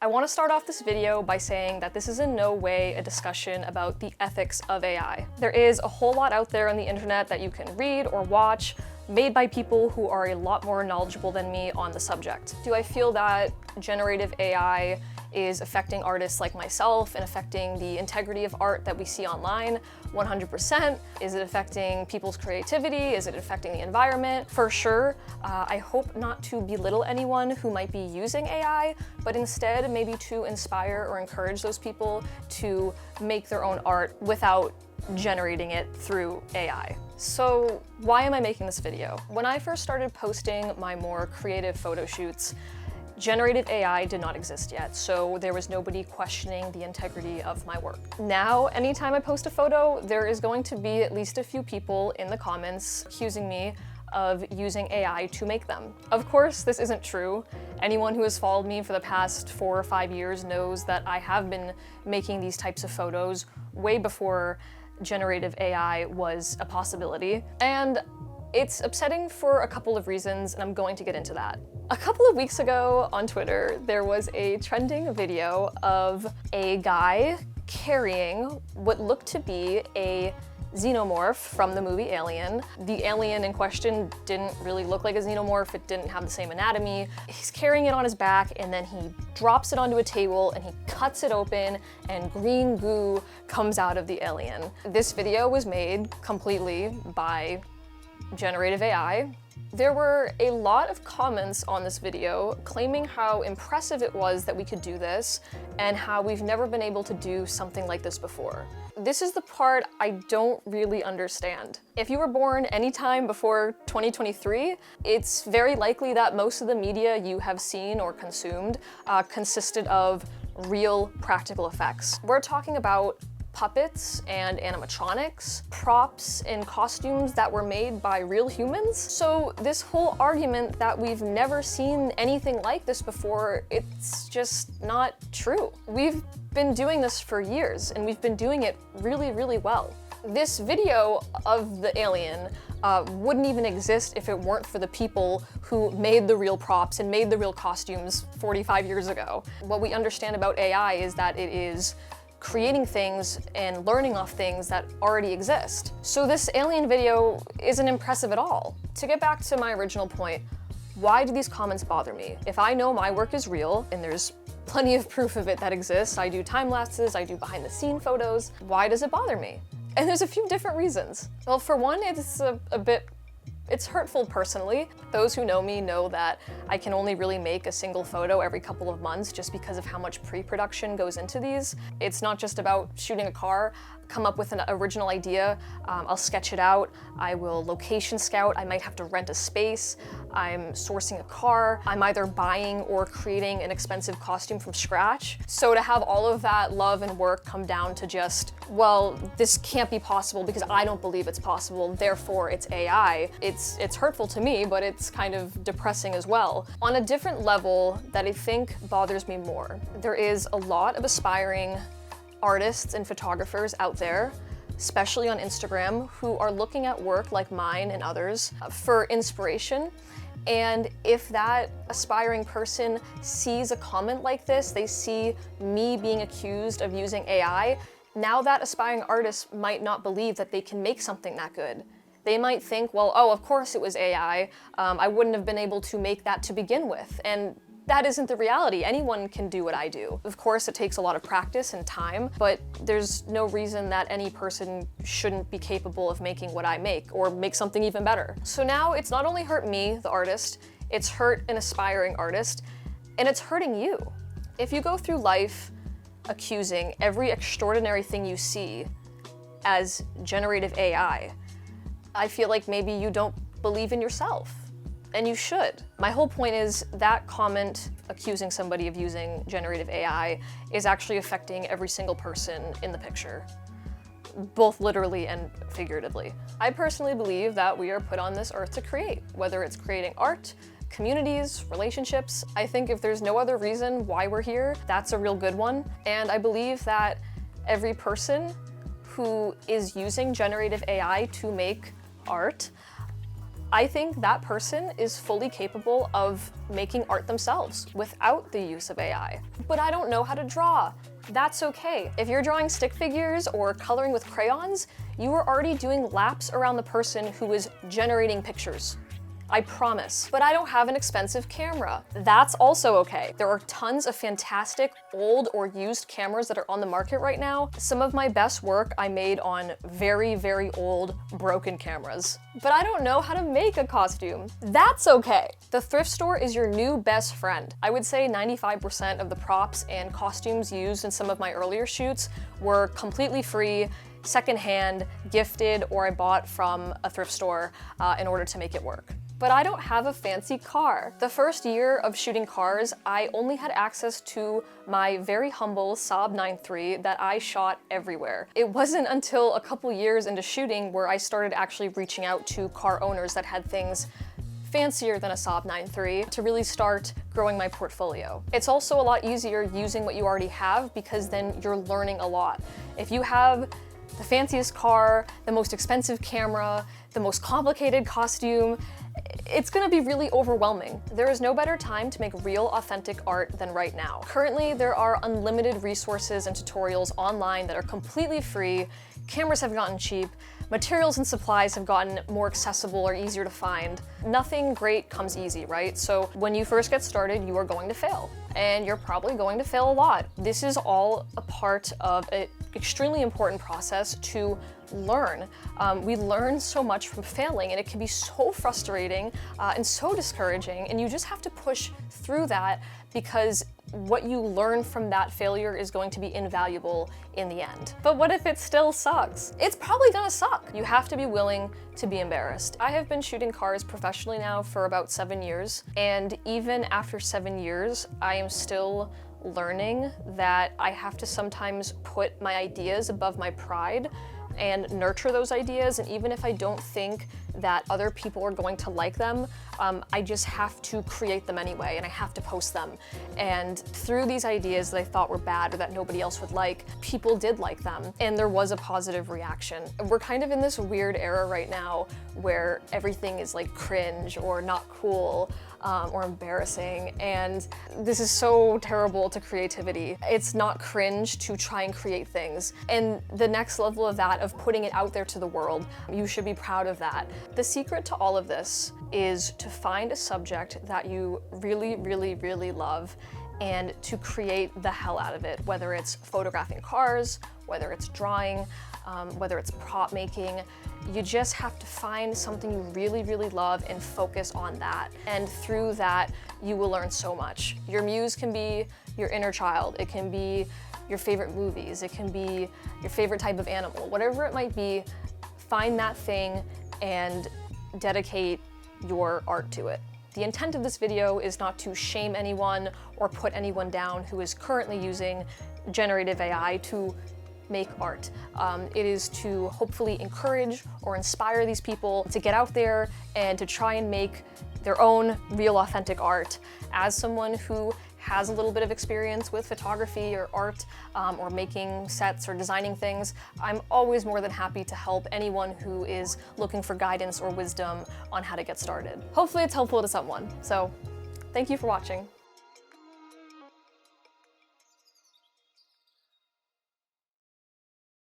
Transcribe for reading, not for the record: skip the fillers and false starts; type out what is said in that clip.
I want to start off this video by saying that this is in no way a discussion about the ethics of AI. There is a whole lot out there on the internet that you can read or watch, made by people who are a lot more knowledgeable than me on the subject. Do I feel that generative AI is affecting artists like myself and affecting the integrity of art that we see online? 100%. Is it affecting people's creativity? Is it affecting the environment? For sure. I hope not to belittle anyone who might be using AI, but instead maybe to inspire or encourage those people to make their own art without generating it through AI. So why am I making this video? When I first started posting my more creative photo shoots, generative AI did not exist yet, so there was nobody questioning the integrity of my work. Now, anytime I post a photo, there is going to be at least a few people in the comments accusing me of using AI to make them. Of course, this isn't true. Anyone who has followed me for the past 4 or 5 years knows that I have been making these types of photos way before generative AI was a possibility. And it's upsetting for a couple of reasons, and I'm going to get into that. A couple of weeks ago on Twitter, there was a trending video of a guy carrying what looked to be a xenomorph from the movie Alien. The alien in question didn't really look like a xenomorph, it didn't have the same anatomy. He's carrying it on his back and then he drops it onto a table and he cuts it open and green goo comes out of the alien. This video was made completely by generative AI. There were a lot of comments on this video claiming how impressive it was that we could do this and how we've never been able to do something like this before. This is the part I don't really understand. If you were born anytime before 2023, it's very likely that most of the media you have seen or consumed consisted of real practical effects. We're talking about puppets and animatronics, props and costumes that were made by real humans. So this whole argument that we've never seen anything like this before, it's just not true. We've been doing this for years and we've been doing it really, really well. This video of the alien wouldn't even exist if it weren't for the people who made the real props and made the real costumes 45 years ago. What we understand about AI is that it is creating things and learning off things that already exist. So this alien video isn't impressive at all. To get back to my original point, why do these comments bother me? If I know my work is real, and there's plenty of proof of it that exists, I do time lapses, I do behind the scene photos, why does it bother me? And there's a few different reasons. Well, for one, it's hurtful personally. Those who know me know that I can only really make a single photo every couple of months just because of how much pre-production goes into these. It's not just about shooting a car, come up with an original idea, I'll sketch it out, I will location scout, I might have to rent a space, I'm sourcing a car, I'm either buying or creating an expensive costume from scratch. So to have all of that love and work come down to just, well, this can't be possible because I don't believe it's possible, therefore it's AI, it's hurtful to me, but it's kind of depressing as well. On a different level that I think bothers me more, there is a lot of aspiring artists and photographers out there, especially on Instagram, who are looking at work like mine and others for inspiration. And if that aspiring person sees a comment like this, they see me being accused of using AI, now that aspiring artist might not believe that they can make something that good. They might think, well, oh, of course it was AI. I wouldn't have been able to make that to begin with. And that isn't the reality. Anyone can do what I do. Of course, it takes a lot of practice and time, but there's no reason that any person shouldn't be capable of making what I make, or make something even better. So now it's not only hurt me, the artist, it's hurt an aspiring artist, and it's hurting you. If you go through life accusing every extraordinary thing you see as generative AI, I feel like maybe you don't believe in yourself. And you should. My whole point is that comment accusing somebody of using generative AI is actually affecting every single person in the picture, both literally and figuratively. I personally believe that we are put on this earth to create, whether it's creating art, communities, relationships. I think if there's no other reason why we're here, that's a real good one. And I believe that every person who is using generative AI to make art I think that person is fully capable of making art themselves without the use of AI. But I don't know how to draw. That's okay. If you're drawing stick figures or coloring with crayons, you are already doing laps around the person who is generating pictures. I promise. But I don't have an expensive camera. That's also okay. There are tons of fantastic old or used cameras that are on the market right now. Some of my best work I made on very, very old, broken cameras. But I don't know how to make a costume. That's okay. The thrift store is your new best friend. I would say 95% of the props and costumes used in some of my earlier shoots were completely free, secondhand, gifted, or I bought from a thrift store in order to make it work. But I don't have a fancy car. The first year of shooting cars, I only had access to my very humble Saab 9.3 that I shot everywhere. It wasn't until a couple years into shooting where I started actually reaching out to car owners that had things fancier than a Saab 9.3 to really start growing my portfolio. It's also a lot easier using what you already have because then you're learning a lot. If you have the fanciest car, the most expensive camera, the most complicated costume, it's gonna be really overwhelming. There is no better time to make real, authentic art than right now. Currently, there are unlimited resources and tutorials online that are completely free. Cameras have gotten cheap. Materials and supplies have gotten more accessible or easier to find. Nothing great comes easy, right? So when you first get started, you are going to fail. And you're probably going to fail a lot. This is all a part of an extremely important process to learn. We learn so much from failing, and it can be so frustrating and so discouraging, and you just have to push through that because what you learn from that failure is going to be invaluable in the end. But what if it still sucks? It's probably gonna suck. You have to be willing to be embarrassed. I have been shooting cars professionally now for about 7 years, and even after 7 years, I am still learning that I have to sometimes put my ideas above my pride and nurture those ideas, and even if I don't think that other people are going to like them, I just have to create them anyway, and I have to post them. And through these ideas that I thought were bad or that nobody else would like, people did like them, and there was a positive reaction. We're kind of in this weird era right now where everything is like cringe or not cool, or embarrassing, and this is so terrible to creativity. It's not cringe to try and create things, and the next level of that, of putting it out there to the world, you should be proud of that. The secret to all of this is to find a subject that you really, really, really love and to create the hell out of it, whether it's photographing cars, whether it's drawing, whether it's prop making. You just have to find something you really, really love and focus on that. And through that, you will learn so much. Your muse can be your inner child. It can be your favorite movies. It can be your favorite type of animal. Whatever it might be, find that thing and dedicate your art to it. The intent of this video is not to shame anyone or put anyone down who is currently using generative AI to make art. It is to hopefully encourage or inspire these people to get out there and to try and make their own real authentic art. As someone who has a little bit of experience with photography or art or making sets or designing things, I'm always more than happy to help anyone who is looking for guidance or wisdom on how to get started. Hopefully it's helpful to someone. So thank you for watching.